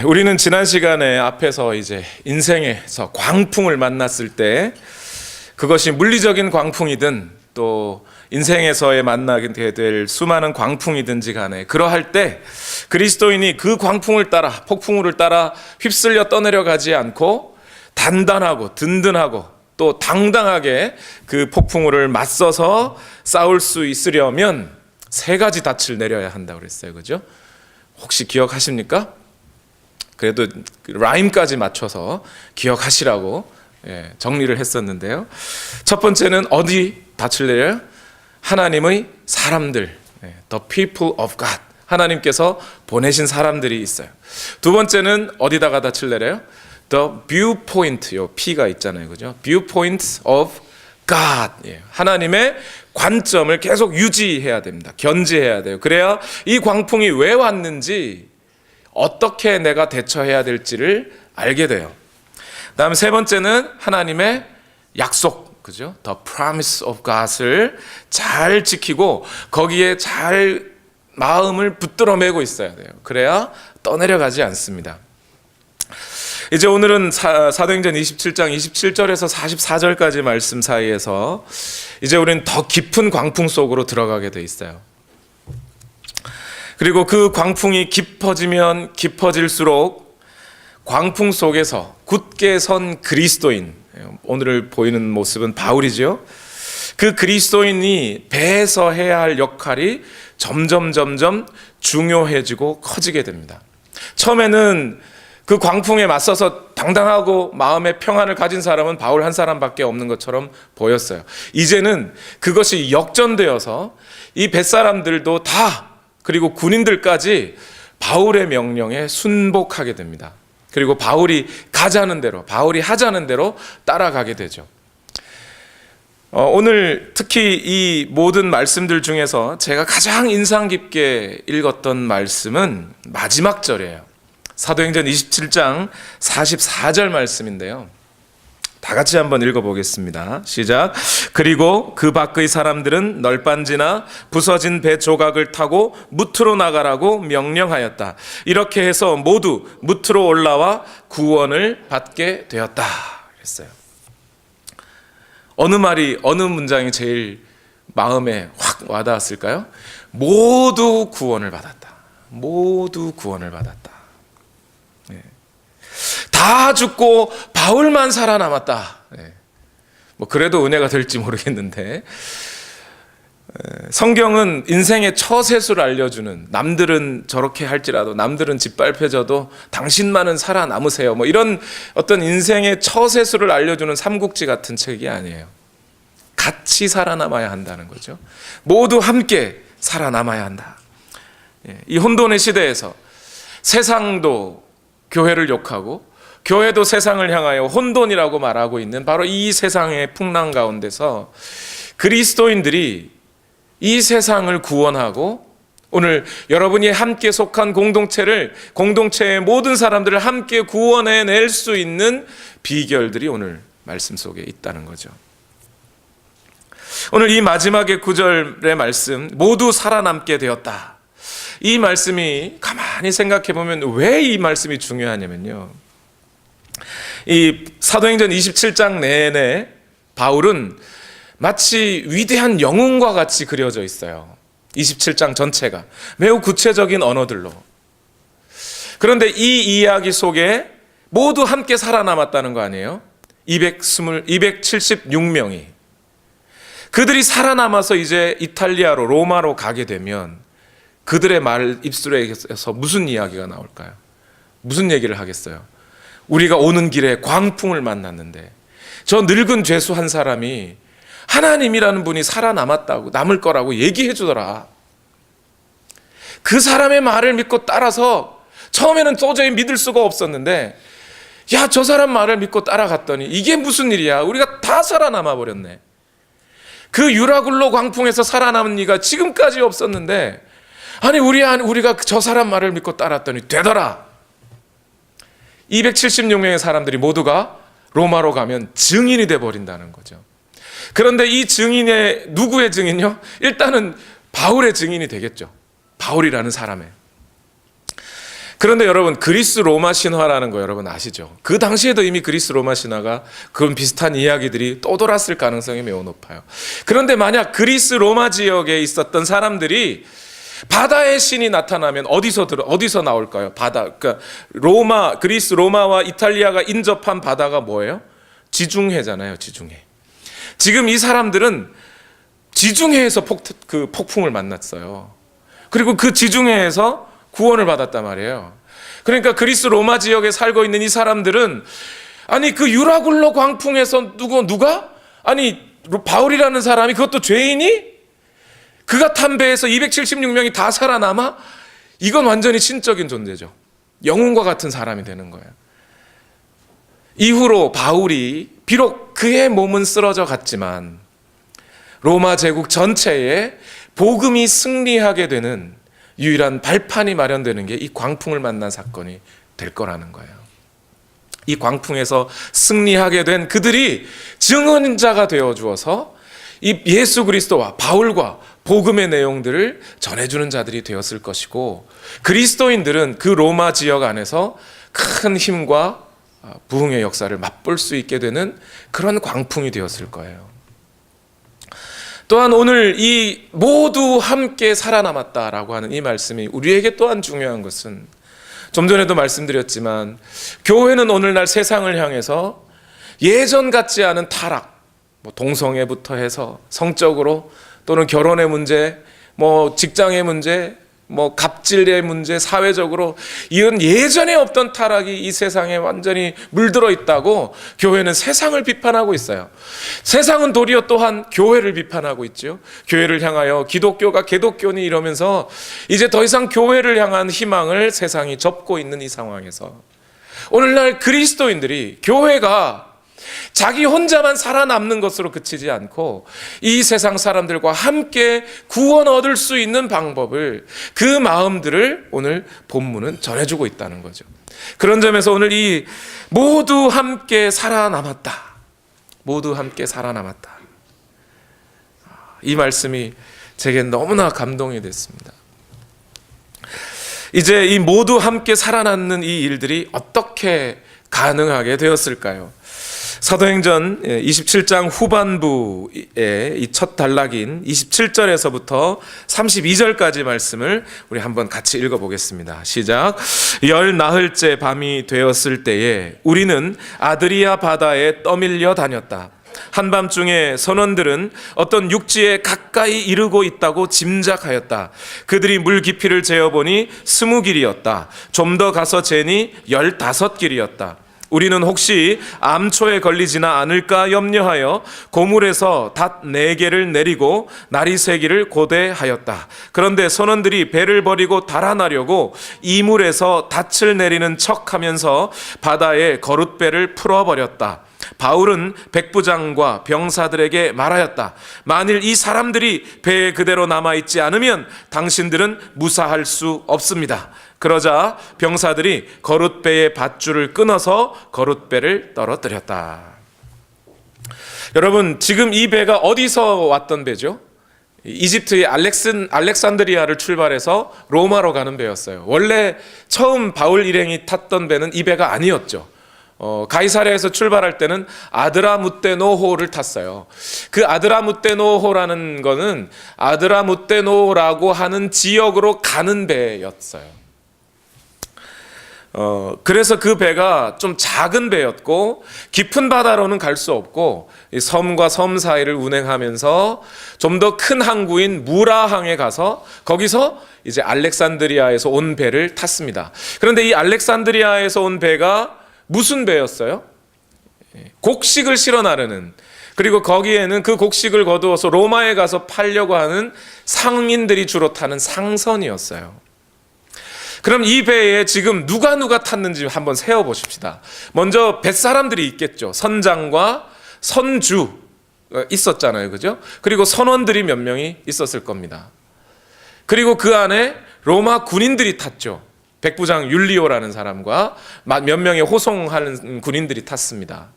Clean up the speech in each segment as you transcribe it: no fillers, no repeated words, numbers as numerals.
우리는 지난 시간에 앞에서 이제 인생에서 광풍을 만났을 때 그것이 물리적인 광풍이든 또 인생에서의 만나게 될 수많은 광풍이든지 간에 그러할 때 그리스도인이 그 광풍을 따라 폭풍우를 따라 휩쓸려 떠내려가지 않고 단단하고 든든하고 또 당당하게 그 폭풍우를 맞서서 싸울 수 있으려면 세 가지 닻을 내려야 한다고 그랬어요. 그죠? 혹시 기억하십니까? 그래도 라임까지 맞춰서 기억하시라고 정리를 했었는데요. 첫 번째는 어디 닻을 내려요? 하나님의 사람들, the people of God. 하나님께서 보내신 사람들이 있어요. 두 번째는 어디다가 닻을 내려요? the viewpoint, 요 P가 있잖아요. 그죠? viewpoint of God. 하나님의 관점을 계속 유지해야 됩니다. 견지해야 돼요. 그래야 이 광풍이 왜 왔는지 어떻게 내가 대처해야 될지를 알게 돼요. 다음 세 번째는 하나님의 약속, 그죠? The promise of God을 잘 지키고 거기에 잘 마음을 붙들어 매고 있어야 돼요. 그래야 떠내려가지 않습니다. 이제 오늘은 사도행전 27장 27절에서 44절까지 말씀 사이에서 이제 우리는 더 깊은 광풍 속으로 들어가게 돼 있어요. 그리고 그 광풍이 깊어지면 깊어질수록 광풍 속에서 굳게 선 그리스도인, 오늘 보이는 모습은 바울이죠. 그 그리스도인이 배에서 해야 할 역할이 점점 중요해지고 커지게 됩니다. 처음에는 그 광풍에 맞서서 당당하고 마음의 평안을 가진 사람은 바울 한 사람밖에 없는 것처럼 보였어요. 이제는 그것이 역전되어서 이 뱃사람들도 다, 그리고 군인들까지 바울의 명령에 순복하게 됩니다. 그리고 바울이 가자는 대로, 바울이 하자는 대로 따라가게 되죠. 오늘 특히 이 모든 말씀들 중에서 제가 가장 인상 깊게 읽었던 말씀은 마지막 절이에요. 사도행전 27장 44절 말씀인데요. 다 같이 한번 읽어보겠습니다. 시작. 그리고 그 밖의 사람들은 널빤지나 부서진 배 조각을 타고 무트로 나가라고 명령하였다. 이렇게 해서 모두 무트로 올라와 구원을 받게 되었다. 그랬어요. 어느 말이, 어느 문장이 제일 마음에 확 와닿았을까요? 모두 구원을 받았다. 모두 구원을 받았다. 다 죽고 바울만 살아남았다. 뭐 그래도 은혜가 될지 모르겠는데, 성경은 인생의 처세수를 알려주는, 남들은 저렇게 할지라도, 남들은 짓밟혀져도 당신만은 살아남으세요, 뭐 이런 어떤 인생의 처세수를 알려주는 삼국지 같은 책이 아니에요. 같이 살아남아야 한다는 거죠. 모두 함께 살아남아야 한다. 이 혼돈의 시대에서 세상도 교회를 욕하고 교회도 세상을 향하여 혼돈이라고 말하고 있는 바로 이 세상의 풍랑 가운데서 그리스도인들이 이 세상을 구원하고 오늘 여러분이 함께 속한 공동체의 모든 사람들을 함께 구원해낼 수 있는 비결들이 오늘 말씀 속에 있다는 거죠. 오늘 이 마지막의 9절의 말씀, 모두 살아남게 되었다. 이 말씀이 가만히 생각해 보면 왜 이 말씀이 중요하냐면요, 이 사도행전 27장 내내 바울은 마치 위대한 영웅과 같이 그려져 있어요. 27장 전체가 매우 구체적인 언어들로. 그런데 이 이야기 속에 모두 함께 살아남았다는 거 아니에요? 276명이. 그들이 살아남아서 이제 이탈리아로, 로마로 가게 되면 그들의 말 입술에서 무슨 이야기가 나올까요? 무슨 얘기를 하겠어요? 우리가 오는 길에 광풍을 만났는데 저 늙은 죄수 한 사람이 하나님이라는 분이 살아남았다고, 남을 거라고 얘기해 주더라. 그 사람의 말을 믿고 따라서 처음에는 도저히 믿을 수가 없었는데, 야, 저 사람 말을 믿고 따라갔더니 이게 무슨 일이야? 우리가 다 살아남아 버렸네. 그 유라굴로 광풍에서 살아남은 이가 지금까지 없었는데, 아니 우리가 저 사람 말을 믿고 따랐더니 되더라. 276명의 사람들이 모두가 로마로 가면 증인이 돼버린다는 거죠. 그런데 이 증인의, 누구의 증인요? 일단은 바울의 증인이 되겠죠. 바울이라는 사람의. 그런데 여러분, 그리스 로마 신화라는 거 여러분 아시죠? 그 당시에도 이미 그리스 로마 신화가 그런 비슷한 이야기들이 또 돌았을 가능성이 매우 높아요. 그런데 만약 그리스 로마 지역에 있었던 사람들이 바다의 신이 나타나면 어디서 나올까요? 바다. 그러니까 그리스 로마와 이탈리아가 인접한 바다가 뭐예요? 지중해잖아요, 지중해. 지금 이 사람들은 지중해에서 폭풍을 만났어요. 그리고 그 지중해에서 구원을 받았단 말이에요. 그러니까 그리스 로마 지역에 살고 있는 이 사람들은 아니 그 유라굴로 광풍에서 누가? 아니 바울이라는 사람이 그것도 죄인이? 그가 탄 배에서 276명이 다 살아남아? 이건 완전히 신적인 존재죠. 영웅과 같은 사람이 되는 거예요. 이후로 바울이 비록 그의 몸은 쓰러져 갔지만 로마 제국 전체에 복음이 승리하게 되는 유일한 발판이 마련되는 게 이 광풍을 만난 사건이 될 거라는 거예요. 이 광풍에서 승리하게 된 그들이 증언자가 되어 주어서 이 예수 그리스도와 바울과 복음의 내용들을 전해주는 자들이 되었을 것이고, 그리스도인들은 그 로마 지역 안에서 큰 힘과 부흥의 역사를 맛볼 수 있게 되는 그런 광풍이 되었을 거예요. 또한 오늘 이 모두 함께 살아남았다라고 하는 이 말씀이 우리에게 또한 중요한 것은, 좀 전에도 말씀드렸지만 교회는 오늘날 세상을 향해서 예전 같지 않은 타락, 동성애부터 해서 성적으로, 또는 결혼의 문제, 직장의 문제, 갑질의 문제, 사회적으로 이런 예전에 없던 타락이 이 세상에 완전히 물들어 있다고 교회는 세상을 비판하고 있어요. 세상은 도리어 또한 교회를 비판하고 있죠. 교회를 향하여 기독교가 개독교니 이러면서 이제 더 이상 교회를 향한 희망을 세상이 접고 있는 이 상황에서 오늘날 그리스도인들이, 교회가 자기 혼자만 살아남는 것으로 그치지 않고 이 세상 사람들과 함께 구원 얻을 수 있는 방법을, 그 마음들을 오늘 본문은 전해주고 있다는 거죠. 그런 점에서 오늘 이 모두 함께 살아남았다, 모두 함께 살아남았다, 이 말씀이 제게 너무나 감동이 됐습니다. 이제 이 모두 함께 살아남는 이 일들이 어떻게 가능하게 되었을까요? 사도행전 27장 후반부의 이 첫 단락인 27절에서부터 32절까지 말씀을 우리 한번 같이 읽어보겠습니다. 시작. 열 나흘째 밤이 되었을 때에 우리는 아드리아 바다에 떠밀려 다녔다. 한밤중에 선원들은 어떤 육지에 가까이 이르고 있다고 짐작하였다. 그들이 물 깊이를 재어보니 20길이었다. 좀 더 가서 재니 15길이었다. 우리는 혹시 암초에 걸리지나 않을까 염려하여 고물에서 닷 4개를 내리고 나리새기를 고대하였다. 그런데 선원들이 배를 버리고 달아나려고 이물에서 닻을 내리는 척하면서 바다에 거룻배를 풀어버렸다. 바울은 백부장과 병사들에게 말하였다. 만일 이 사람들이 배에 그대로 남아있지 않으면 당신들은 무사할 수 없습니다. 그러자 병사들이 거룻배의 밧줄을 끊어서 거룻배를 떨어뜨렸다. 여러분, 지금 이 배가 어디서 왔던 배죠? 이집트의 알렉산드리아를 출발해서 로마로 가는 배였어요. 원래 처음 바울 일행이 탔던 배는 이 배가 아니었죠. 가이사랴에서 출발할 때는 아드라무떼노호를 탔어요. 그 아드라무떼노호라는 거는 아드라무떼노라고 하는 지역으로 가는 배였어요. 그래서 그 배가 좀 작은 배였고 깊은 바다로는 갈 수 없고 섬과 섬 사이를 운행하면서 좀 더 큰 항구인 무라항에 가서 거기서 이제 알렉산드리아에서 온 배를 탔습니다. 그런데 이 알렉산드리아에서 온 배가 무슨 배였어요? 곡식을 실어 나르는, 그리고 거기에는 그 곡식을 거두어서 로마에 가서 팔려고 하는 상인들이 주로 타는 상선이었어요. 그럼 이 배에 지금 누가 탔는지 한번 세어보십시다. 먼저 뱃사람들이 있겠죠. 선장과 선주 있었잖아요, 그죠? 그리고 선원들이 몇 명이 있었을 겁니다. 그리고 그 안에 로마 군인들이 탔죠. 백부장 율리오라는 사람과 몇 명의 호송하는 군인들이 탔습니다.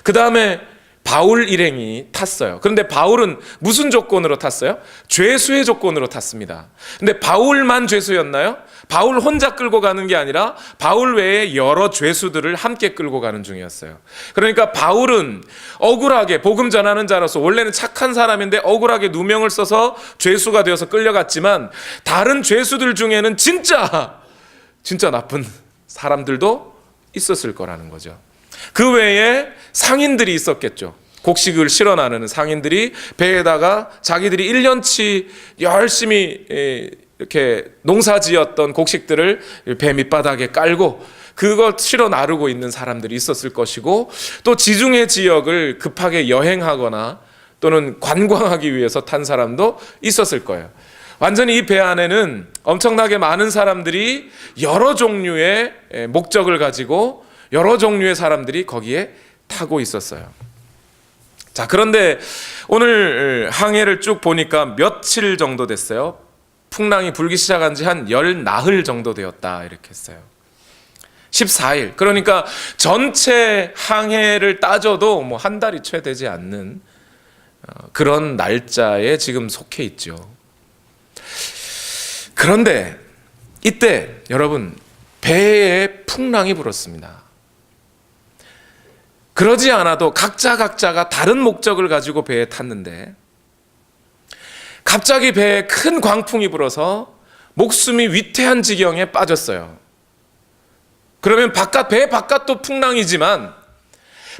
그 다음에 바울 일행이 탔어요. 그런데 바울은 무슨 조건으로 탔어요? 죄수의 조건으로 탔습니다. 근데 바울만 죄수였나요? 바울 혼자 끌고 가는 게 아니라 바울 외에 여러 죄수들을 함께 끌고 가는 중이었어요. 그러니까 바울은 억울하게 복음 전하는 자로서 원래는 착한 사람인데 억울하게 누명을 써서 죄수가 되어서 끌려갔지만 다른 죄수들 중에는 진짜 나쁜 사람들도 있었을 거라는 거죠. 그 외에 상인들이 있었겠죠. 곡식을 실어 나르는 상인들이 배에다가 자기들이 1년치 열심히 이렇게 농사지었던 곡식들을 배 밑바닥에 깔고 그걸 실어 나르고 있는 사람들이 있었을 것이고, 또 지중해 지역을 급하게 여행하거나 또는 관광하기 위해서 탄 사람도 있었을 거예요. 완전히 이 배 안에는 엄청나게 많은 사람들이 여러 종류의 목적을 가지고 여러 종류의 사람들이 거기에 타고 있었어요. 자, 그런데 오늘 항해를 쭉 보니까 며칠 정도 됐어요. 풍랑이 불기 시작한 지 한 10나흘 정도 되었다 이렇게 했어요. 14일. 그러니까 전체 항해를 따져도 뭐 한 달이 채 되지 않는 그런 날짜에 지금 속해 있죠. 그런데 이때 여러분, 배에 풍랑이 불었습니다. 그러지 않아도 각자가 다른 목적을 가지고 배에 탔는데 갑자기 배에 큰 광풍이 불어서 목숨이 위태한 지경에 빠졌어요. 그러면 배 바깥도 풍랑이지만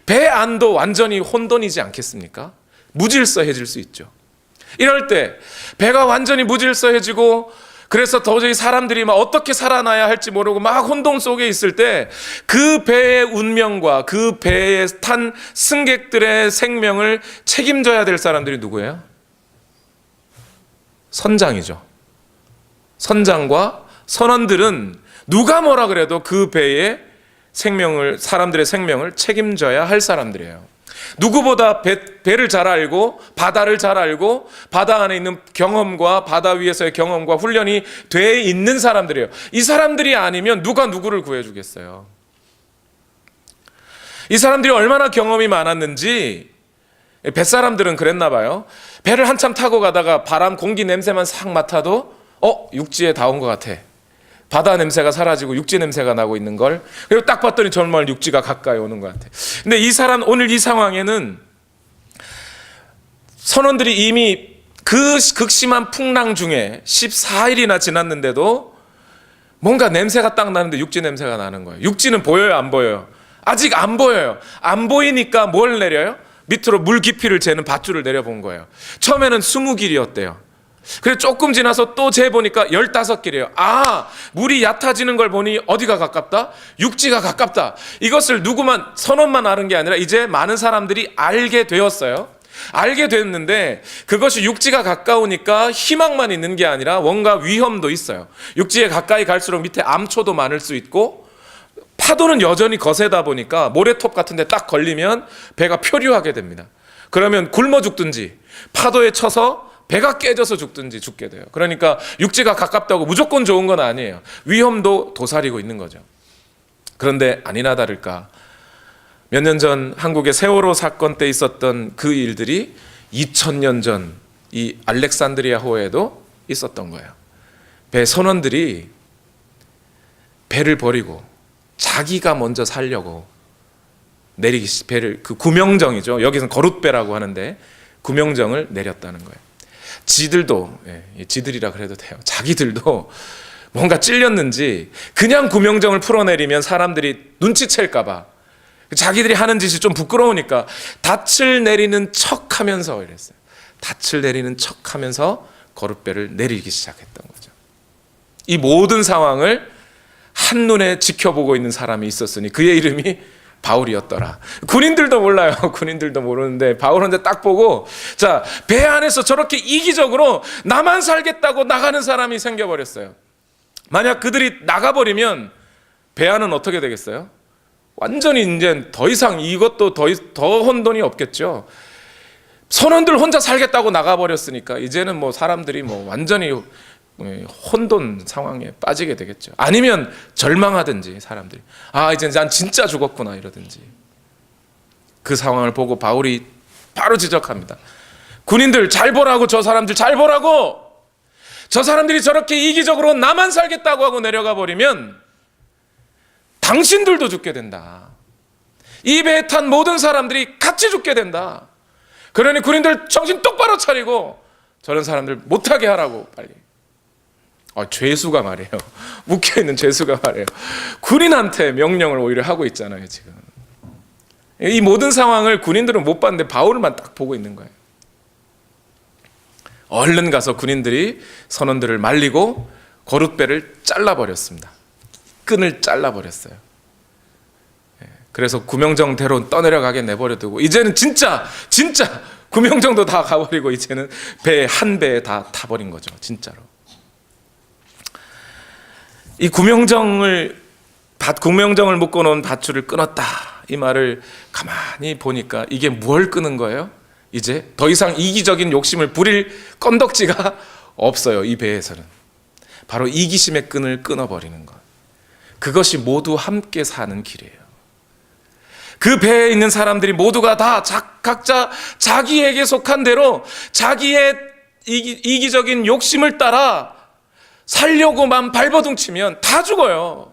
배 안도 완전히 혼돈이지 않겠습니까? 무질서해질 수 있죠. 이럴 때 배가 완전히 무질서해지고 그래서 도저히 사람들이 막 어떻게 살아나야 할지 모르고 막 혼돈 속에 있을 때 그 배의 운명과 그 배에 탄 승객들의 생명을 책임져야 될 사람들이 누구예요? 선장이죠. 선장과 선원들은 누가 뭐라 그래도 그 배의 생명을, 사람들의 생명을 책임져야 할 사람들이에요. 누구보다 배를 잘 알고 바다를 잘 알고 바다 안에 있는 경험과 바다 위에서의 경험과 훈련이 돼 있는 사람들이에요. 이 사람들이 아니면 누가 누구를 구해주겠어요? 이 사람들이 얼마나 경험이 많았는지 뱃사람들은 그랬나 봐요. 배를 한참 타고 가다가 바람, 공기 냄새만 싹 맡아도 육지에 다 온 것 같아. 바다 냄새가 사라지고 육지 냄새가 나고 있는 걸, 그리고 딱 봤더니 정말 육지가 가까이 오는 것 같아. 근데 이 사람, 오늘 이 상황에는 선원들이 이미 그 극심한 풍랑 중에 14일이나 지났는데도 뭔가 냄새가 딱 나는데 육지 냄새가 나는 거예요. 육지는 보여요, 안 보여요? 아직 안 보여요. 안 보이니까 뭘 내려요? 밑으로 물 깊이를 재는 밧줄을 내려본 거예요. 처음에는 20길이었대요. 그래서 조금 지나서 또 재보니까 15길이에요. 물이 얕아지는 걸 보니 어디가 가깝다? 육지가 가깝다. 이것을 선원만 아는 게 아니라 이제 많은 사람들이 알게 되었어요. 알게 됐는데 그것이 육지가 가까우니까 희망만 있는 게 아니라 뭔가 위험도 있어요. 육지에 가까이 갈수록 밑에 암초도 많을 수 있고 파도는 여전히 거세다 보니까 모래톱 같은 데 딱 걸리면 배가 표류하게 됩니다. 그러면 굶어 죽든지 파도에 쳐서 배가 깨져서 죽든지 죽게 돼요. 그러니까 육지가 가깝다고 무조건 좋은 건 아니에요. 위험도 도사리고 있는 거죠. 그런데 아니나 다를까 몇 년 전 한국의 세월호 사건 때 있었던 그 일들이 2000년 전 이 알렉산드리아호에도 있었던 거예요. 배 선원들이 배를 버리고 자기가 먼저 살려고 배를, 그 구명정이죠. 여기서는 거룻배라고 하는데 구명정을 내렸다는 거예요. 지들도, 지들이라 그래도 돼요. 자기들도 뭔가 찔렸는지 그냥 구명정을 풀어내리면 사람들이 눈치챌까봐 자기들이 하는 짓이 좀 부끄러우니까 닻을 내리는 척 하면서 이랬어요. 닻을 내리는 척 하면서 거룻배를 내리기 시작했던 거죠. 이 모든 상황을 한눈에 지켜보고 있는 사람이 있었으니 그의 이름이 바울이었더라. 군인들도 몰라요. 군인들도 모르는데 바울 혼자 딱 보고, 자, 배 안에서 저렇게 이기적으로 나만 살겠다고 나가는 사람이 생겨버렸어요. 만약 그들이 나가버리면 배 안은 어떻게 되겠어요? 완전히 이제 더 이상 이것도 더 혼돈이 없겠죠. 선원들 혼자 살겠다고 나가버렸으니까 이제는 뭐 사람들이 뭐 완전히 혼돈 상황에 빠지게 되겠죠. 아니면 절망하든지 사람들이 이제 난 진짜 죽었구나 이러든지. 그 상황을 보고 바울이 바로 지적합니다. 군인들 잘 보라고, 저 사람들 잘 보라고. 저 사람들이 저렇게 이기적으로 나만 살겠다고 하고 내려가 버리면 당신들도 죽게 된다. 이 배에 탄 모든 사람들이 같이 죽게 된다. 그러니 군인들 정신 똑바로 차리고 저런 사람들 못하게 하라고 빨리. 죄수가 말이에요. 묶여있는 죄수가 말이에요. 군인한테 명령을 오히려 하고 있잖아요 지금. 이 모든 상황을 군인들은 못 봤는데 바울만 딱 보고 있는 거예요. 얼른 가서 군인들이 선원들을 말리고 거룻배를 잘라버렸습니다. 끈을 잘라버렸어요. 그래서 구명정대로 떠내려가게 내버려두고 이제는 진짜 구명정도 다 가버리고 이제는 한 배에 다 타버린 거죠. 진짜로. 이 구명정을 묶어놓은 밧줄을 끊었다, 이 말을 가만히 보니까 이게 뭘 끄는 거예요? 이제 더 이상 이기적인 욕심을 부릴 건덕지가 없어요. 이 배에서는 바로 이기심의 끈을 끊어버리는 것. 그것이 모두 함께 사는 길이에요. 그 배에 있는 사람들이 모두가 다 각자 자기에게 속한 대로 자기의 이기적인 욕심을 따라 살려고만 발버둥치면 다 죽어요.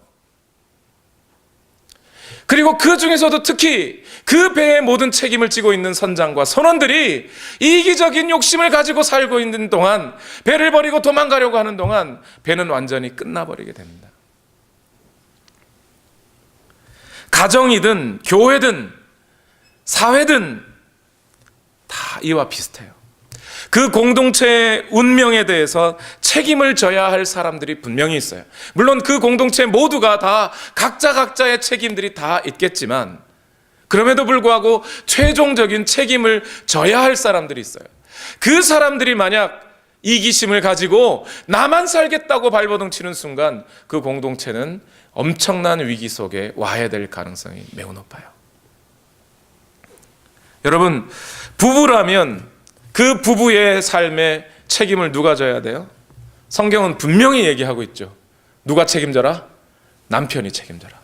그리고 그 중에서도 특히 그 배의 모든 책임을 지고 있는 선장과 선원들이 이기적인 욕심을 가지고 살고 있는 동안, 배를 버리고 도망가려고 하는 동안 배는 완전히 끝나버리게 됩니다. 가정이든 교회든 사회든 다 이와 비슷해요. 그 공동체의 운명에 대해서 책임을 져야 할 사람들이 분명히 있어요. 물론 그 공동체 모두가 다 각자의 책임들이 다 있겠지만 그럼에도 불구하고 최종적인 책임을 져야 할 사람들이 있어요. 그 사람들이 만약 이기심을 가지고 나만 살겠다고 발버둥치는 순간 그 공동체는 엄청난 위기 속에 와야 될 가능성이 매우 높아요. 여러분, 부부라면 그 부부의 삶에 책임을 누가 져야 돼요? 성경은 분명히 얘기하고 있죠. 누가 책임져라? 남편이 책임져라.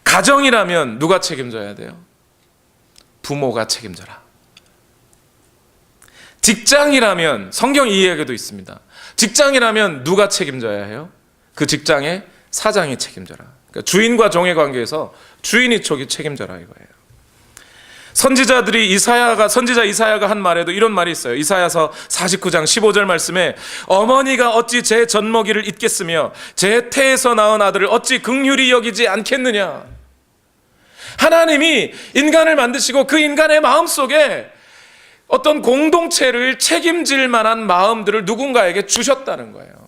가정이라면 누가 책임져야 돼요? 부모가 책임져라. 직장이라면 성경 이 이야기도 있습니다. 직장이라면 누가 책임져야 해요? 그 직장의 사장이 책임져라. 그러니까 주인과 종의 관계에서 주인이 책임져라 이거예요. 선지자 이사야가 한 말에도 이런 말이 있어요. 이사야서 49장 15절 말씀에 어머니가 어찌 제 젖먹이를 잊겠으며 제 태에서 낳은 아들을 어찌 긍휼히 여기지 않겠느냐. 하나님이 인간을 만드시고 그 인간의 마음속에 어떤 공동체를 책임질 만한 마음들을 누군가에게 주셨다는 거예요.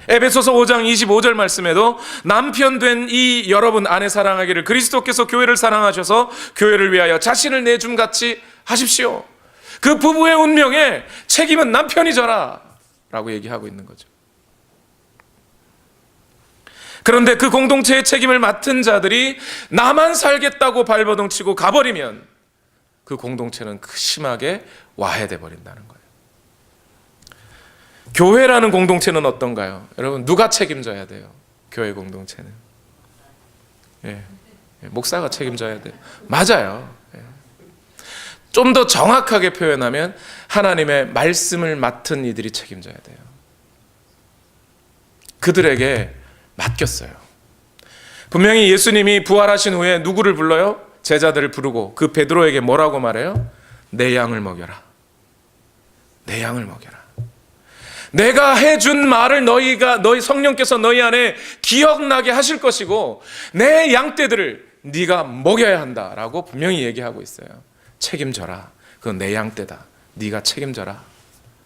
에베소서 5장 25절 말씀에도 남편 된 이 여러분 아내 사랑하기를 그리스도께서 교회를 사랑하셔서 교회를 위하여 자신을 내줌같이 하십시오. 그 부부의 운명에 책임은 남편이 져라 라고 얘기하고 있는 거죠. 그런데 그 공동체의 책임을 맡은 자들이 나만 살겠다고 발버둥치고 가버리면 그 공동체는 심하게 와해돼 버린다는 거예요. 교회라는 공동체는 어떤가요? 여러분, 누가 책임져야 돼요? 교회 공동체는 목사가 책임져야 돼요. 맞아요. 좀 더 정확하게 표현하면 하나님의 말씀을 맡은 이들이 책임져야 돼요. 그들에게 맡겼어요. 분명히 예수님이 부활하신 후에 누구를 불러요? 제자들을 부르고 그 베드로에게 뭐라고 말해요? 내 양을 먹여라. 내 양을 먹여라. 내가 해준 말을 너희 성령께서 너희 안에 기억나게 하실 것이고 내 양떼들을 네가 먹여야 한다라고 분명히 얘기하고 있어요. 책임져라. 그건 내 양떼다. 네가 책임져라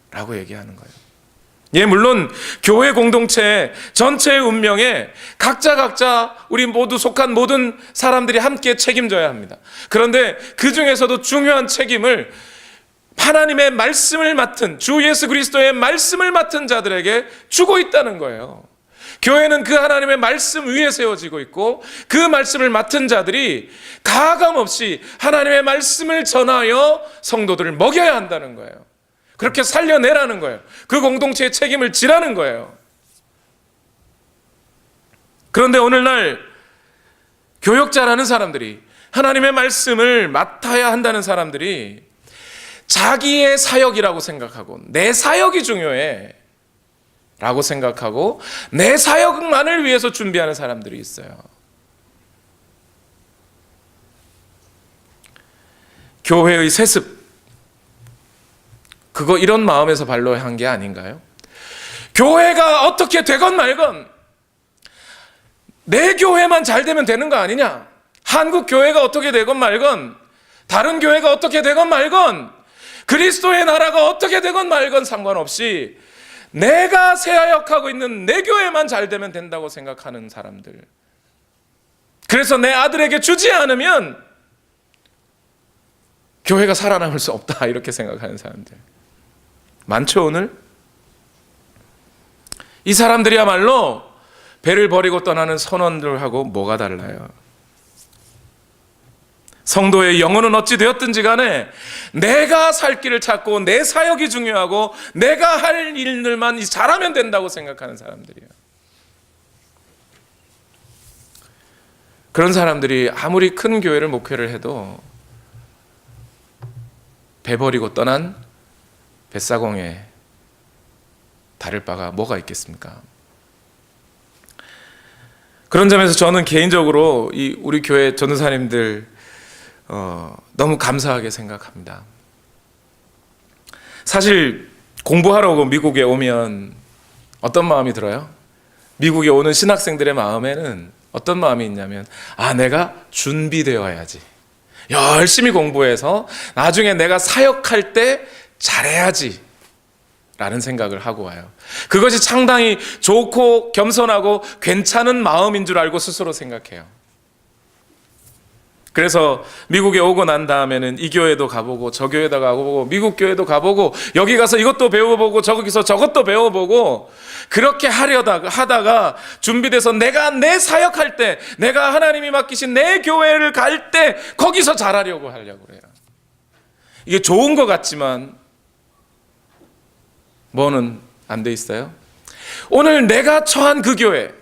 라고 얘기하는 거예요. 물론 교회 공동체 전체의 운명에 각자 우리 모두 속한 모든 사람들이 함께 책임져야 합니다. 그런데 그 중에서도 중요한 책임을 하나님의 말씀을 맡은, 주 예수 그리스도의 말씀을 맡은 자들에게 주고 있다는 거예요. 교회는 그 하나님의 말씀 위에 세워지고 있고 그 말씀을 맡은 자들이 가감없이 하나님의 말씀을 전하여 성도들을 먹여야 한다는 거예요. 그렇게 살려내라는 거예요. 그 공동체의 책임을 지라는 거예요. 그런데 오늘날 교역자라는 사람들이 하나님의 말씀을 맡아야 한다는 사람들이 자기의 사역이라고 생각하고 내 사역이 중요해 라고 생각하고 내 사역만을 위해서 준비하는 사람들이 있어요. 교회의 세습, 그거 이런 마음에서 발로한 게 아닌가요? 교회가 어떻게 되건 말건 내 교회만 잘 되면 되는 거 아니냐? 한국 교회가 어떻게 되건 말건 다른 교회가 어떻게 되건 말건 그리스도의 나라가 어떻게 되건 말건 상관없이 내가 세하역하고 있는 내 교회만 잘 되면 된다고 생각하는 사람들. 그래서 내 아들에게 주지 않으면 교회가 살아남을 수 없다 이렇게 생각하는 사람들 많죠. 오늘 이 사람들이야말로 배를 버리고 떠나는 선원들하고 뭐가 달라요? 성도의 영혼은 어찌 되었든지 간에 내가 살 길을 찾고 내 사역이 중요하고 내가 할 일들만 잘하면 된다고 생각하는 사람들이에요. 그런 사람들이 아무리 큰 교회를 목회를 해도 배 버리고 떠난 뱃사공에 다를 바가 뭐가 있겠습니까? 그런 점에서 저는 개인적으로 우리 교회 전도사님들 너무 감사하게 생각합니다. 사실 공부하러 미국에 오면 어떤 마음이 들어요? 미국에 오는 신학생들의 마음에는 어떤 마음이 있냐면 내가 준비되어야지, 열심히 공부해서 나중에 내가 사역할 때 잘해야지 라는 생각을 하고 와요. 그것이 상당히 좋고 겸손하고 괜찮은 마음인 줄 알고 스스로 생각해요. 그래서 미국에 오고 난 다음에는 이 교회도 가보고 저 교회도 가보고 미국 교회도 가보고 여기 가서 이것도 배워보고 저기서 저것도 배워보고 그렇게 하다가 준비돼서 내가 내 사역할 때 내가 하나님이 맡기신 내 교회를 갈 때 거기서 잘하려고 하려고 그래요. 이게 좋은 것 같지만 뭐는 안 돼 있어요? 오늘 내가 처한 그 교회,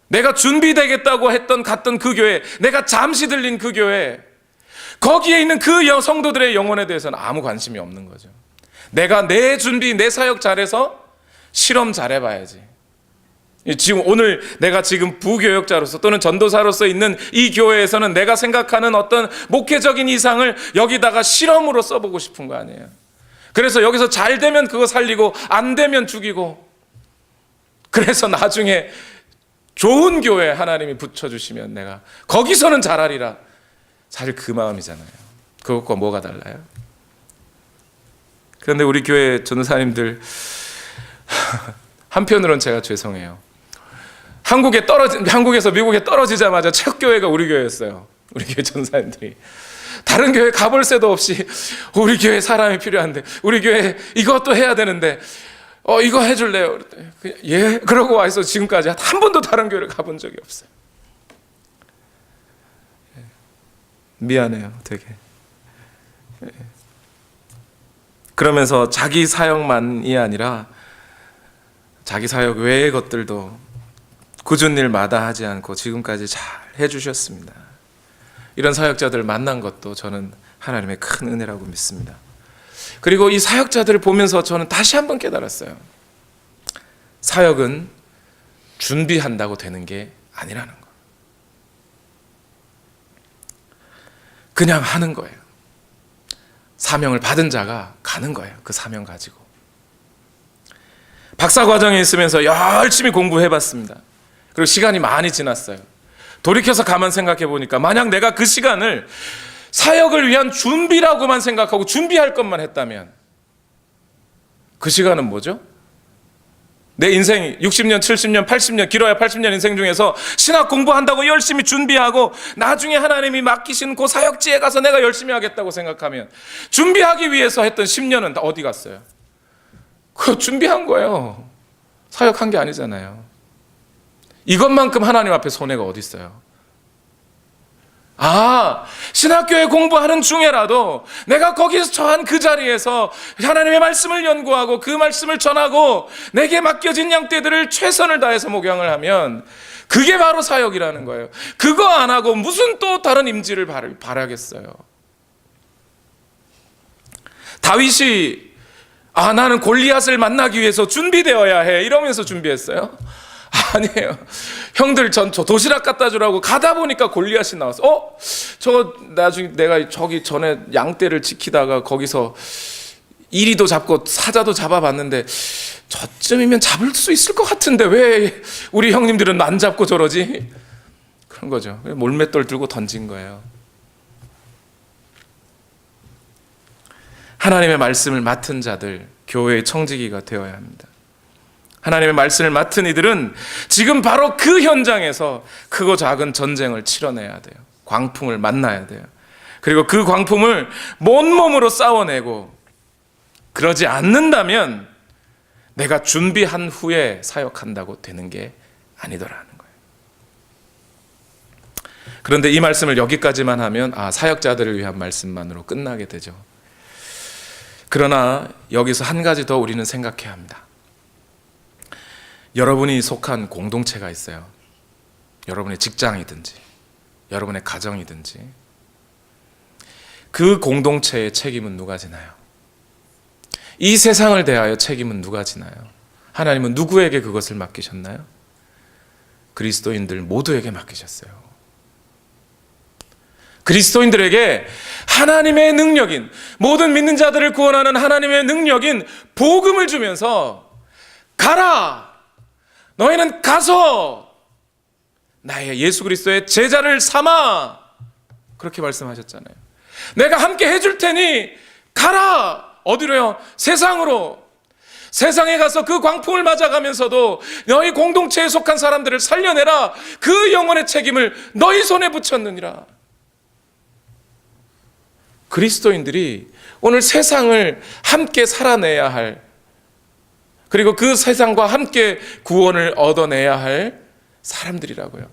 내가 준비되겠다고 갔던 그 교회, 내가 잠시 들린 그 교회, 거기에 있는 그 성도들의 영혼에 대해서는 아무 관심이 없는 거죠. 내가 내 준비, 내 사역 잘해서 실험 잘해봐야지. 오늘 내가 지금 부교역자로서 또는 전도사로서 있는 이 교회에서는 내가 생각하는 어떤 목회적인 이상을 여기다가 실험으로 써보고 싶은 거 아니에요. 그래서 여기서 잘 되면 그거 살리고 안 되면 죽이고, 그래서 나중에 좋은 교회 하나님이 붙여주시면 내가 거기서는 잘하리라. 사실 그 마음이잖아요. 그것과 뭐가 달라요? 그런데 우리 교회 전도사님들 한편으로는 제가 죄송해요. 한국에서 미국에 떨어지자마자 첫 교회가 우리 교회였어요. 우리 교회 전도사님들이 다른 교회 가볼 새도 없이 우리 교회 사람이 필요한데, 우리 교회 이것도 해야 되는데 이거 해줄래요? 예, 그러고 와서 지금까지 한 번도 다른 교회를 가본 적이 없어요. 미안해요, 되게. 그러면서 자기 사역만이 아니라 자기 사역 외의 것들도 굳은 일 마다하지 않고 지금까지 잘 해주셨습니다. 이런 사역자들을 만난 것도 저는 하나님의 큰 은혜라고 믿습니다. 그리고 이 사역자들을 보면서 저는 다시 한번 깨달았어요. 사역은 준비한다고 되는 게 아니라는 거. 그냥 하는 거예요. 사명을 받은 자가 가는 거예요. 그 사명 가지고. 박사과정에 있으면서 열심히 공부해봤습니다. 그리고 시간이 많이 지났어요. 돌이켜서 가만 생각해 보니까 만약 내가 그 시간을 사역을 위한 준비라고만 생각하고 준비할 것만 했다면 그 시간은 뭐죠? 내 인생 60년, 70년, 80년, 길어야 80년 인생 중에서 신학 공부한다고 열심히 준비하고 나중에 하나님이 맡기신 그 사역지에 가서 내가 열심히 하겠다고 생각하면 준비하기 위해서 했던 10년은 다 어디 갔어요? 그거 준비한 거예요. 사역한 게 아니잖아요. 이것만큼 하나님 앞에 손해가 어디 있어요? 신학교에 공부하는 중에라도 내가 거기서 처한 그 자리에서 하나님의 말씀을 연구하고 그 말씀을 전하고 내게 맡겨진 양떼들을 최선을 다해서 목양을 하면 그게 바로 사역이라는 거예요. 그거 안 하고 무슨 또 다른 임지를 바라겠어요. 다윗이 나는 골리앗을 만나기 위해서 준비되어야 해 이러면서 준비했어요? 아니에요. 형들 저 도시락 갖다 주라고 가다 보니까 골리앗이 나왔어. 저 나중에 내가 저기 전에 양떼를 지키다가 거기서 이리도 잡고 사자도 잡아봤는데 저쯤이면 잡을 수 있을 것 같은데 왜 우리 형님들은 안 잡고 저러지? 그런 거죠. 몰맷돌 들고 던진 거예요. 하나님의 말씀을 맡은 자들, 교회의 청지기가 되어야 합니다. 하나님의 말씀을 맡은 이들은 지금 바로 그 현장에서 크고 작은 전쟁을 치러내야 돼요. 광풍을 만나야 돼요. 그리고 그 광풍을 온몸으로 싸워내고, 그러지 않는다면 내가 준비한 후에 사역한다고 되는 게 아니더라는 거예요. 그런데 이 말씀을 여기까지만 하면 사역자들을 위한 말씀만으로 끝나게 되죠. 그러나 여기서 한 가지 더 우리는 생각해야 합니다. 여러분이 속한 공동체가 있어요. 여러분의 직장이든지 여러분의 가정이든지 그 공동체의 책임은 누가 지나요? 이 세상을 대하여 책임은 누가 지나요? 하나님은 누구에게 그것을 맡기셨나요? 그리스도인들 모두에게 맡기셨어요. 그리스도인들에게 하나님의 능력인, 모든 믿는 자들을 구원하는 하나님의 능력인 복음을 주면서 가라! 너희는 가서 나의 예수 그리스도의 제자를 삼아! 그렇게 말씀하셨잖아요. 내가 함께 해줄 테니 가라! 어디로요? 세상으로. 세상에 가서 그 광풍을 맞아가면서도 너희 공동체에 속한 사람들을 살려내라. 그 영혼의 책임을 너희 손에 붙였느니라. 그리스도인들이 오늘 세상을 함께 살아내야 할, 그리고 그 세상과 함께 구원을 얻어내야 할 사람들이라고요.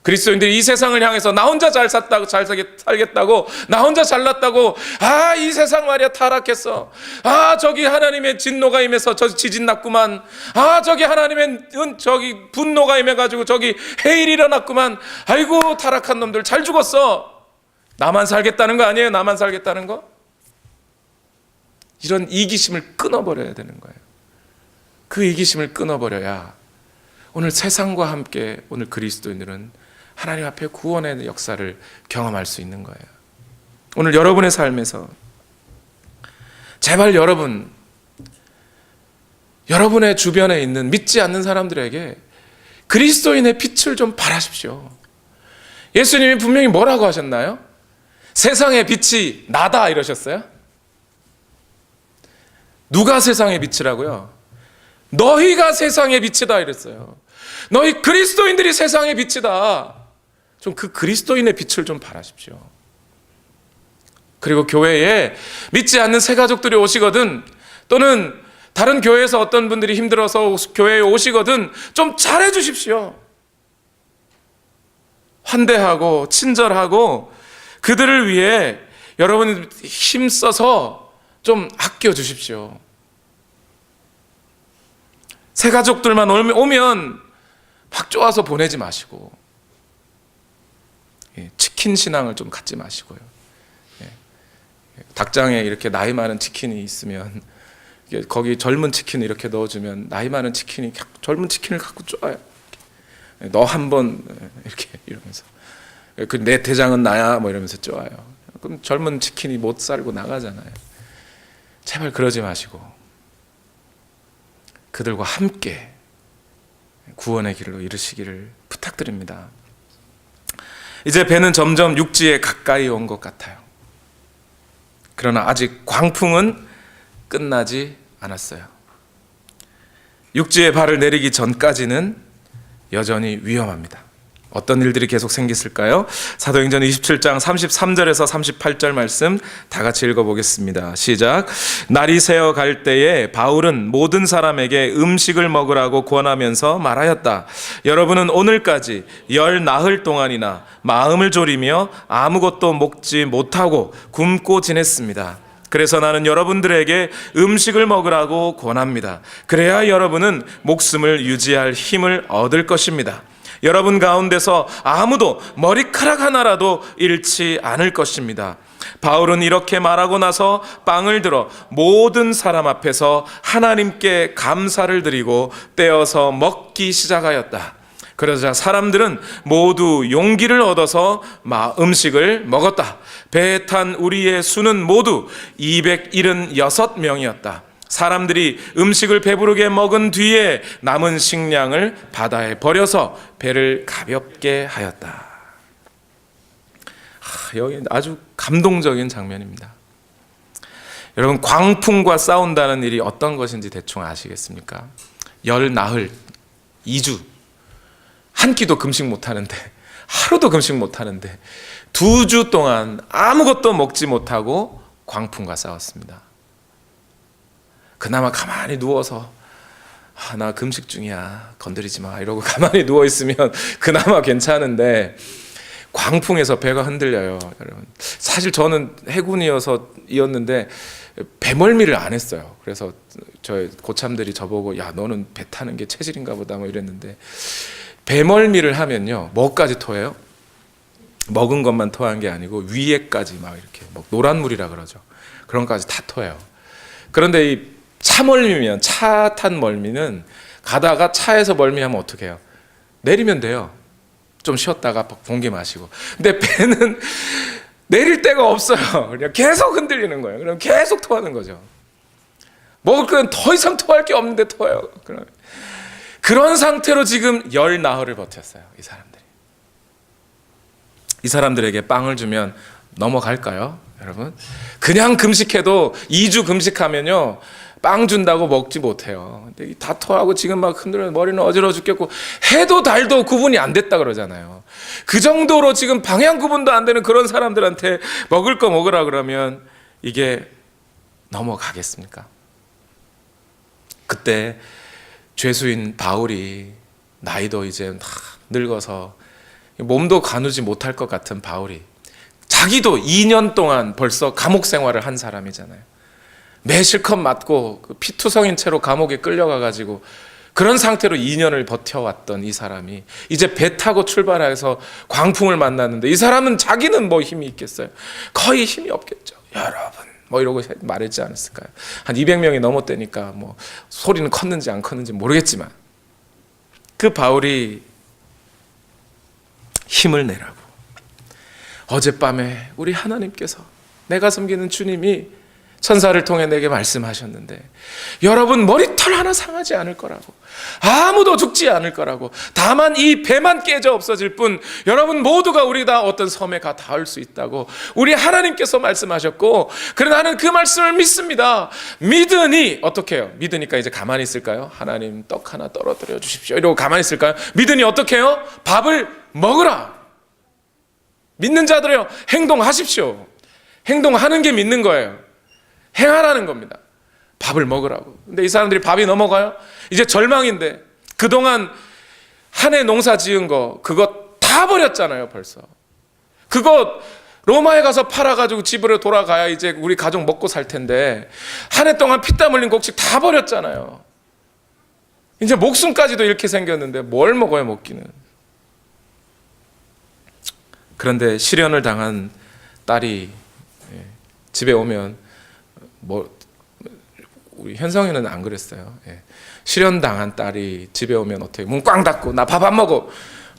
그리스도인들이 이 세상을 향해서 나 혼자 잘 살겠다고, 나 혼자 잘났다고, 이 세상 말이야 타락했어. 저기 하나님의 진노가 임해서 저 지진 났구만. 저기 하나님의 저기 분노가 임해가지고 저기 해일이 일어났구만. 아이고 타락한 놈들 잘 죽었어. 나만 살겠다는 거 아니에요? 나만 살겠다는 거? 이런 이기심을 끊어버려야 되는 거예요. 그 이기심을 끊어버려야 오늘 세상과 함께 오늘 그리스도인들은 하나님 앞에 구원의 역사를 경험할 수 있는 거예요. 오늘 여러분의 삶에서 제발 여러분의 주변에 있는 믿지 않는 사람들에게 그리스도인의 빛을 좀 발하십시오. 예수님이 분명히 뭐라고 하셨나요? 세상의 빛이 나다 이러셨어요? 누가 세상의 빛이라고요? 너희가 세상의 빛이다 이랬어요. 너희 그리스도인들이 세상의 빛이다. 좀 그 그리스도인의 빛을 좀 발하십시오. 그리고 교회에 믿지 않는 새 가족들이 오시거든, 또는 다른 교회에서 어떤 분들이 힘들어서 교회에 오시거든 좀 잘해 주십시오. 환대하고 친절하고 그들을 위해 여러분 힘써서 좀 아껴 주십시오. 새 가족들만 오면 막 좋아서 보내지 마시고, 치킨 신앙을 좀 갖지 마시고요. 닭장에 이렇게 나이 많은 치킨이 있으면 거기 젊은 치킨을 이렇게 넣어주면 나이 많은 치킨이 젊은 치킨을 갖고 쪼아요. 너 한번 이렇게 이러면서 내 대장은 나야 뭐 이러면서 쪼아요. 그럼 젊은 치킨이 못 살고 나가잖아요. 제발 그러지 마시고 그들과 함께 구원의 길로 이르시기를 부탁드립니다. 이제 배는 점점 육지에 가까이 온 것 같아요. 그러나 아직 광풍은 끝나지 않았어요. 육지에 발을 내리기 전까지는 여전히 위험합니다. 어떤 일들이 계속 생겼을까요? 사도행전 27장 33절에서 38절 말씀 다 같이 읽어보겠습니다. 시작. 날이 새어 갈 때에 바울은 모든 사람에게 음식을 먹으라고 권하면서 말하였다. 여러분은 오늘까지 열 나흘 동안이나 마음을 졸이며 아무것도 먹지 못하고 굶고 지냈습니다. 그래서 나는 여러분들에게 음식을 먹으라고 권합니다. 그래야 여러분은 목숨을 유지할 힘을 얻을 것입니다. 여러분 가운데서 아무도 머리카락 하나라도 잃지 않을 것입니다. 바울은 이렇게 말하고 나서 빵을 들어 모든 사람 앞에서 하나님께 감사를 드리고 떼어서 먹기 시작하였다. 그러자 사람들은 모두 용기를 얻어서 음식을 먹었다. 배에 탄 우리의 수는 모두 276명이었다. 사람들이 음식을 배부르게 먹은 뒤에 남은 식량을 바다에 버려서 배를 가볍게 하였다. 여기 아주 감동적인 장면입니다. 여러분, 광풍과 싸운다는 일이 어떤 것인지 대충 아시겠습니까? 열 나흘, 2주, 한 끼도 금식 못하는데, 하루도 금식 못하는데 2주 동안 아무것도 먹지 못하고 광풍과 싸웠습니다. 그나마 가만히 누워서 나 금식 중이야, 건드리지 마 이러고 가만히 누워있으면 그나마 괜찮은데 광풍에서 배가 흔들려요. 여러분, 사실 저는 해군이었는데 배멀미를 안 했어요. 그래서 저희 고참들이 저보고 야, 너는 배 타는 게 체질인가 보다 뭐 이랬는데, 배멀미를 하면요 뭐까지 토해요? 먹은 것만 토한 게 아니고 위에까지 막 이렇게 노란물이라 그러죠. 그런 것까지 다 토해요. 그런데 이 차멀미면, 차 탄 멀미는 가다가 차에서 멀미하면 어떻게 해요? 내리면 돼요. 좀 쉬었다가 공기 마시고. 근데 배는 내릴 데가 없어요. 그냥 계속 흔들리는 거예요. 그럼 계속 토하는 거죠. 먹을 건 더 이상 토할 게 없는데 토해요. 그런 상태로 지금 열 나흘을 버텼어요. 이 사람들이. 이 사람들에게 빵을 주면 넘어갈까요? 여러분, 그냥 금식해도 2주 금식하면요 빵 준다고 먹지 못해요. 근데 다 토하고 지금 막 흔들어 머리는 어지러워 죽겠고 해도 달도 구분이 안 됐다 그러잖아요. 그 정도로 지금 방향 구분도 안 되는 그런 사람들한테 먹을 거 먹으라 그러면 이게 넘어가겠습니까? 그때 죄수인 바울이, 나이도 이제 다 늙어서 몸도 가누지 못할 것 같은 바울이, 자기도 2년 동안 벌써 감옥 생활을 한 사람이잖아요. 매 실컷 맞고 피투성인 채로 감옥에 끌려가가지고 그런 상태로 2년을 버텨왔던 이 사람이 이제 배 타고 출발해서 광풍을 만났는데, 이 사람은 자기는 뭐 힘이 있겠어요? 거의 힘이 없겠죠. 여러분 뭐 이러고 말했지 않았을까요? 한 200명이 넘었다니까 뭐 소리는 컸는지 안 컸는지 모르겠지만, 그 바울이 힘을 내라고 어젯밤에 우리 하나님께서, 내가 섬기는 주님이 천사를 통해 내게 말씀하셨는데, 여러분 머리털 하나 상하지 않을 거라고, 아무도 죽지 않을 거라고, 다만 이 배만 깨져 없어질 뿐 여러분 모두가 우리 다 어떤 섬에 가 닿을 수 있다고 우리 하나님께서 말씀하셨고, 그래 나는 그 말씀을 믿습니다. 믿으니 어떻게 해요? 믿으니까 이제 가만히 있을까요? 하나님 떡 하나 떨어뜨려 주십시오 이러고 가만히 있을까요? 믿으니 어떻게 해요? 밥을 먹으라. 믿는 자들이요, 행동하십시오. 행동하는 게 믿는 거예요. 행하라는 겁니다. 밥을 먹으라고. 근데 이 사람들이 밥이 넘어가요? 이제 절망인데, 그동안 한 해 농사 지은 거 그거 다 버렸잖아요. 벌써 그거 로마에 가서 팔아가지고 집으로 돌아가야 이제 우리 가족 먹고 살 텐데, 한 해 동안 피땀 흘린 곡식 다 버렸잖아요. 이제 목숨까지도 잃게 생겼는데 뭘 먹어요? 먹기는. 그런데 실연을 당한 딸이 집에 오면, 우리 현성이는 안 그랬어요. 실연당한 딸이 집에 오면 어떻게 문 꽝 닫고 나 밥 안 먹어.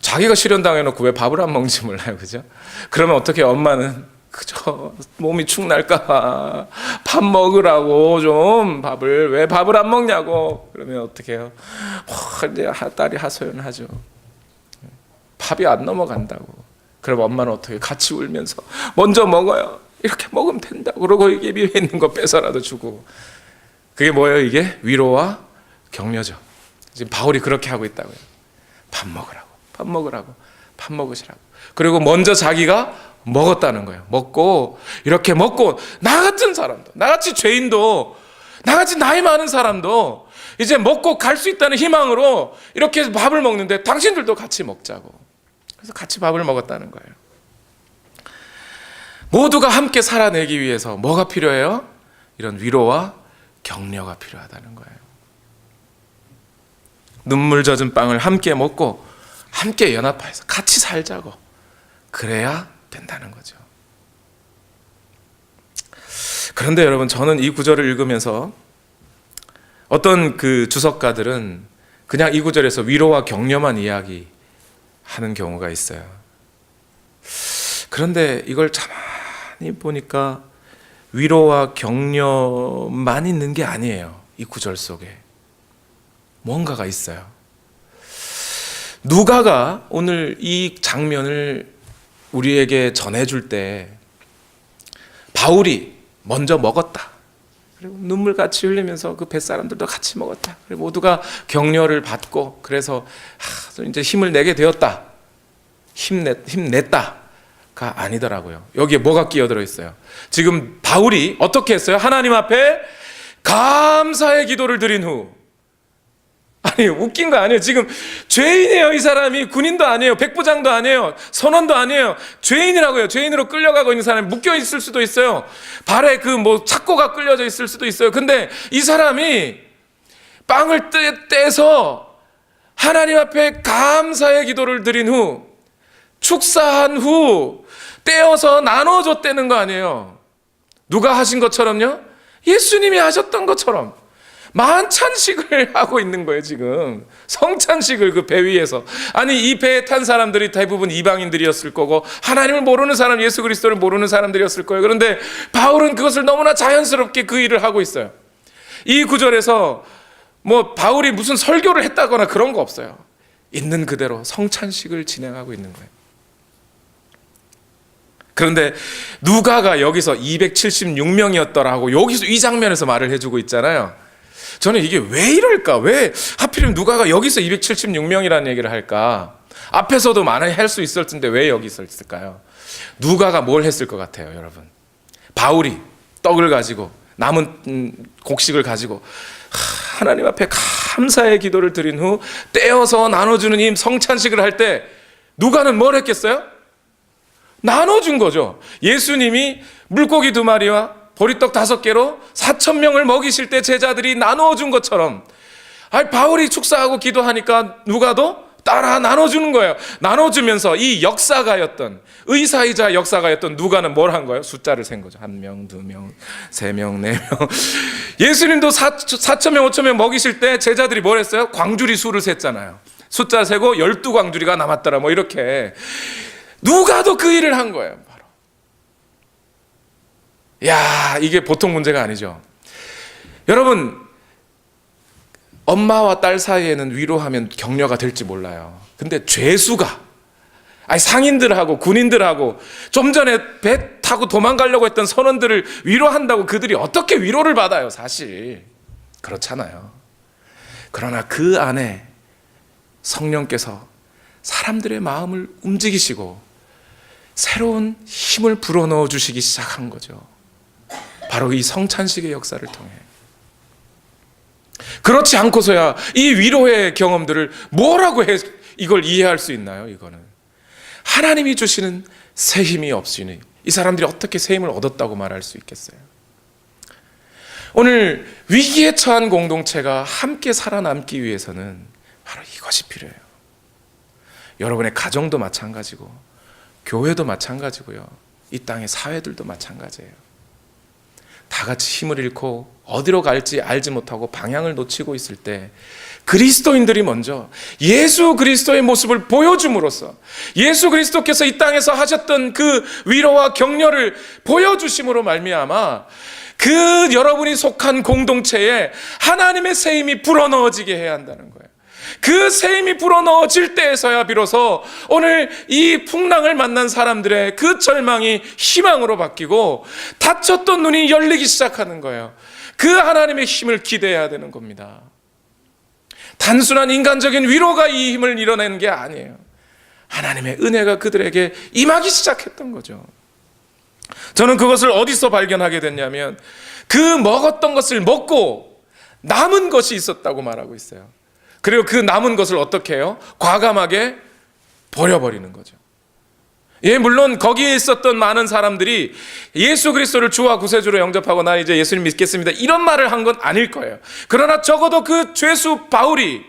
자기가 실연당해놓고 왜 밥을 안 먹는지 몰라요. 그죠? 그러면 어떻게, 엄마는 그저 몸이 축 날까봐 밥 먹으라고 좀, 밥을 왜 밥을 안 먹냐고. 그러면 어떻게 해요? 이제 딸이 하소연하죠. 밥이 안 넘어간다고. 그럼 엄마는 어떻게, 같이 울면서 먼저 먹어요. 이렇게 먹으면 된다고. 그러고 이게 위에 있는 거 뺏어라도 주고. 그게 뭐예요? 이게 위로와 격려죠. 지금 바울이 그렇게 하고 있다고요. 밥 먹으라고, 밥 먹으라고, 밥 먹으시라고. 그리고 먼저 자기가 먹었다는 거예요. 먹고, 이렇게 먹고, 나 같은 사람도, 나같이 죄인도, 나같이 나이 많은 사람도 이제 먹고 갈 수 있다는 희망으로 이렇게 해서 밥을 먹는데 당신들도 같이 먹자고. 그래서 같이 밥을 먹었다는 거예요. 모두가 함께 살아내기 위해서 뭐가 필요해요? 이런 위로와 격려가 필요하다는 거예요. 눈물 젖은 빵을 함께 먹고 함께 연합해서 같이 살자고. 그래야 된다는 거죠. 그런데 여러분, 저는 이 구절을 읽으면서 어떤 그 주석가들은 그냥 이 구절에서 위로와 격려만 이야기하는 경우가 있어요. 그런데 이걸 가만히 보니까 위로와 격려만 있는 게 아니에요. 이 구절 속에 뭔가가 있어요. 누가가 오늘 이 장면을 우리에게 전해줄 때 바울이 먼저 먹었다. 그리고 눈물같이 흘리면서 그 뱃사람들도 같이 먹었다. 그리고 모두가 격려를 받고 그래서 이제 힘을 내게 되었다. 힘냈다가 아니더라고요. 여기에 뭐가 끼어들어 있어요? 지금 바울이 어떻게 했어요? 하나님 앞에 감사의 기도를 드린 후, 아니 웃긴 거 아니에요. 지금 죄인이에요. 이 사람이 군인도 아니에요. 백부장도 아니에요. 선원도 아니에요. 죄인이라고요. 죄인으로 끌려가고 있는 사람이 묶여 있을 수도 있어요. 발에 그 뭐 착고가 끌려져 있을 수도 있어요. 근데 이 사람이 빵을 떼서 하나님 앞에 감사의 기도를 드린 후, 축사한 후 떼어서 나눠줬다는 거 아니에요. 누가 하신 것처럼요? 예수님이 하셨던 것처럼 만찬식을 하고 있는 거예요. 지금 성찬식을 그 배 위에서. 아니 이 배에 탄 사람들이 대부분 이방인들이었을 거고 하나님을 모르는 사람, 예수 그리스도를 모르는 사람들이었을 거예요. 그런데 바울은 그것을 너무나 자연스럽게 그 일을 하고 있어요. 이 구절에서 뭐 바울이 무슨 설교를 했다거나 그런 거 없어요. 있는 그대로 성찬식을 진행하고 있는 거예요. 그런데 누가가 여기서 276명이었더라고 여기서 이 장면에서 말을 해주고 있잖아요. 저는 이게 왜 이럴까? 왜 하필이면 누가가 여기서 276명이라는 얘기를 할까? 앞에서도 많이 할 수 있을 텐데 왜 여기 있을까요? 누가가 뭘 했을 것 같아요, 여러분? 바울이 떡을 가지고 남은 곡식을 가지고 하나님 앞에 감사의 기도를 드린 후 떼어서 나눠주는 이 성찬식을 할 때 누가는 뭘 했겠어요? 나눠준 거죠. 예수님이 물고기 2마리와 보리떡 5개로 4,000명을 먹이실 때 제자들이 나눠준 것처럼, 아니 바울이 축사하고 기도하니까 누가도 따라 나눠주는 거예요. 나눠주면서 이 역사가였던, 의사이자 역사가였던 누가는 뭘 한 거예요? 숫자를 센 거죠. 1명, 2명, 3명, 4명. 예수님도 4,000명, 5,000명 먹이실 때 제자들이 뭘 했어요? 광주리 수를 셌잖아요. 숫자 세고 12광주리가 남았더라 뭐 이렇게. 누가도 그 일을 한 거예요. 바로. 야, 이게 보통 문제가 아니죠. 여러분, 엄마와 딸 사이에는 위로하면 격려가 될지 몰라요. 근데 죄수가, 아니 상인들하고 군인들하고 좀 전에 배 타고 도망가려고 했던 선원들을 위로한다고 그들이 어떻게 위로를 받아요? 사실 그렇잖아요. 그러나 그 안에 성령께서 사람들의 마음을 움직이시고 새로운 힘을 불어넣어 주시기 시작한 거죠. 바로 이 성찬식의 역사를 통해. 그렇지 않고서야 이 위로의 경험들을 뭐라고 해 이걸 이해할 수 있나요? 이거는 하나님이 주시는 새 힘이 없으니 이 사람들이 어떻게 새 힘을 얻었다고 말할 수 있겠어요? 오늘 위기에 처한 공동체가 함께 살아남기 위해서는 바로 이것이 필요해요. 여러분의 가정도 마찬가지고 교회도 마찬가지고요. 이 땅의 사회들도 마찬가지예요. 다 같이 힘을 잃고 어디로 갈지 알지 못하고 방향을 놓치고 있을 때 그리스도인들이 먼저 예수 그리스도의 모습을 보여줌으로써 예수 그리스도께서 이 땅에서 하셨던 그 위로와 격려를 보여주심으로 말미암아 그 여러분이 속한 공동체에 하나님의 새 힘이 불어넣어지게 해야 한다는 거예요. 그 새 힘이 불어넣어질 때에서야 비로소 오늘 이 풍랑을 만난 사람들의 그 절망이 희망으로 바뀌고 닫혔던 눈이 열리기 시작하는 거예요. 그 하나님의 힘을 기대해야 되는 겁니다. 단순한 인간적인 위로가 이 힘을 이뤄내는 게 아니에요. 하나님의 은혜가 그들에게 임하기 시작했던 거죠. 저는 그것을 어디서 발견하게 됐냐면 그 먹었던 것을 먹고 남은 것이 있었다고 말하고 있어요. 그리고 그 남은 것을 어떻게 해요? 과감하게 버려버리는 거죠. 예, 물론 거기에 있었던 많은 사람들이 예수 그리스도를 주와 구세주로 영접하고 나 이제 예수님 믿겠습니다, 이런 말을 한 건 아닐 거예요. 그러나 적어도 그 죄수 바울이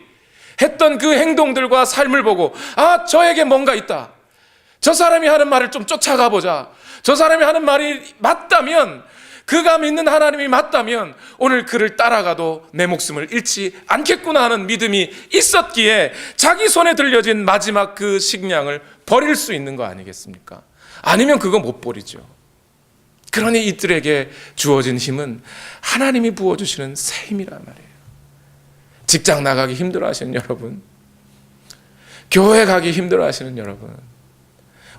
했던 그 행동들과 삶을 보고, 아, 저에게 뭔가 있다, 저 사람이 하는 말을 좀 쫓아가 보자, 저 사람이 하는 말이 맞다면, 그가 믿는 하나님이 맞다면 오늘 그를 따라가도 내 목숨을 잃지 않겠구나 하는 믿음이 있었기에 자기 손에 들려진 마지막 그 식량을 버릴 수 있는 거 아니겠습니까? 아니면 그거 못 버리죠. 그러니 이들에게 주어진 힘은 하나님이 부어주시는 새 힘이란 말이에요. 직장 나가기 힘들어하시는 여러분, 교회 가기 힘들어하시는 여러분,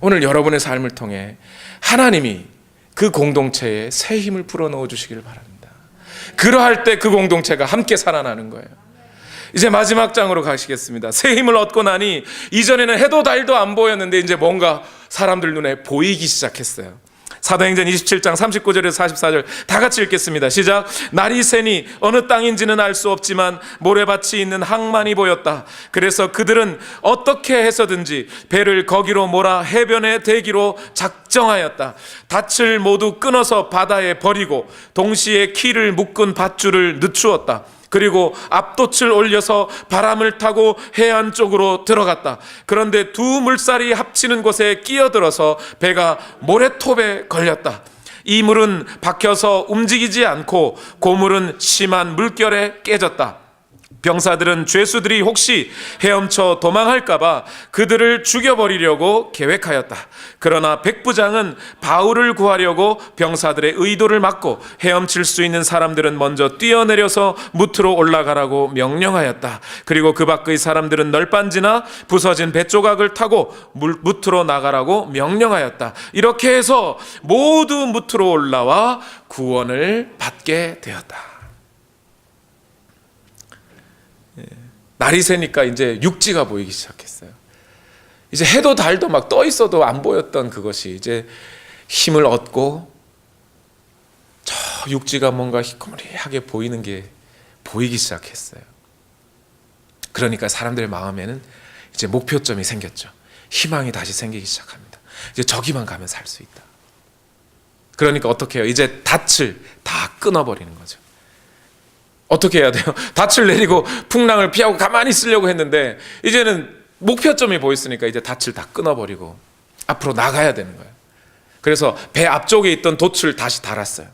오늘 여러분의 삶을 통해 하나님이 그 공동체에 새 힘을 불어넣어 주시기를 바랍니다. 그러할 때 그 공동체가 함께 살아나는 거예요. 이제 마지막 장으로 가시겠습니다. 새 힘을 얻고 나니 이전에는 해도 달도 안 보였는데 이제 뭔가 사람들 눈에 보이기 시작했어요. 사도행전 27장 39절에서 44절 다 같이 읽겠습니다. 시작. 날이 새니 어느 땅인지는 알 수 없지만 모래밭이 있는 항만이 보였다. 그래서 그들은 어떻게 해서든지 배를 거기로 몰아 해변에 대기로 작정하였다. 닻을 모두 끊어서 바다에 버리고 동시에 키를 묶은 밧줄을 늦추었다. 그리고 앞돛을 올려서 바람을 타고 해안 쪽으로 들어갔다. 그런데 두 물살이 합치는 곳에 끼어들어서 배가 모래톱에 걸렸다. 이 물은 박혀서 움직이지 않고 고물은 심한 물결에 깨졌다. 병사들은 죄수들이 혹시 헤엄쳐 도망할까봐 그들을 죽여버리려고 계획하였다. 그러나 백부장은 바울을 구하려고 병사들의 의도를 막고 헤엄칠 수 있는 사람들은 먼저 뛰어내려서 무트로 올라가라고 명령하였다. 그리고 그 밖의 사람들은 널빤지나 부서진 뱃조각을 타고 무트로 나가라고 명령하였다. 이렇게 해서 모두 무트로 올라와 구원을 받게 되었다. 날이 새니까 이제 육지가 보이기 시작했어요. 이제 해도 달도 막 떠 있어도 안 보였던 그것이 이제 힘을 얻고 저 육지가 뭔가 희끄무리하게 보이는 게 보이기 시작했어요. 그러니까 사람들의 마음에는 이제 목표점이 생겼죠. 희망이 다시 생기기 시작합니다. 이제 저기만 가면 살 수 있다. 그러니까 어떻게 해요? 이제 닻을 다 끊어버리는 거죠. 어떻게 해야 돼요? 닻을 내리고 풍랑을 피하고 가만히 있으려고 했는데 이제는 목표점이 보였으니까 이제 닻을 다 끊어버리고 앞으로 나가야 되는 거예요. 그래서 배 앞쪽에 있던 돛을 다시 달았어요.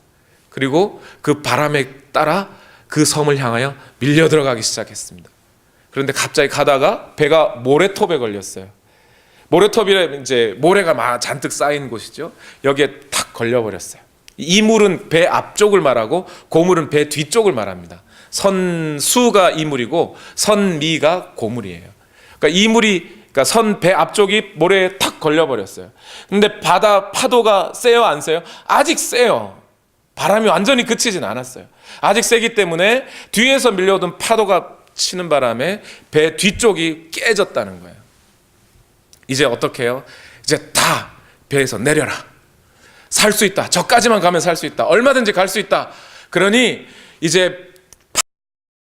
그리고 그 바람에 따라 그 섬을 향하여 밀려 들어가기 시작했습니다. 그런데 갑자기 가다가 배가 모래톱에 걸렸어요. 모래톱이라 이제 모래가 막 잔뜩 쌓인 곳이죠. 여기에 탁 걸려버렸어요. 이 물은 배 앞쪽을 말하고 고물은 배 뒤쪽을 말합니다. 선수가 이물이고 선미가 고물이에요. 그러니까 이물이, 그러니까 선 배 앞쪽이 모래에 탁 걸려버렸어요. 근데 바다 파도가 세요, 안 세요? 아직 세요. 바람이 완전히 그치진 않았어요. 아직 세기 때문에 뒤에서 밀려오던 파도가 치는 바람에 배 뒤쪽이 깨졌다는 거예요. 이제 어떻게 해요? 이제 다 배에서 내려라. 살 수 있다. 저까지만 가면 살 수 있다. 얼마든지 갈 수 있다. 그러니 이제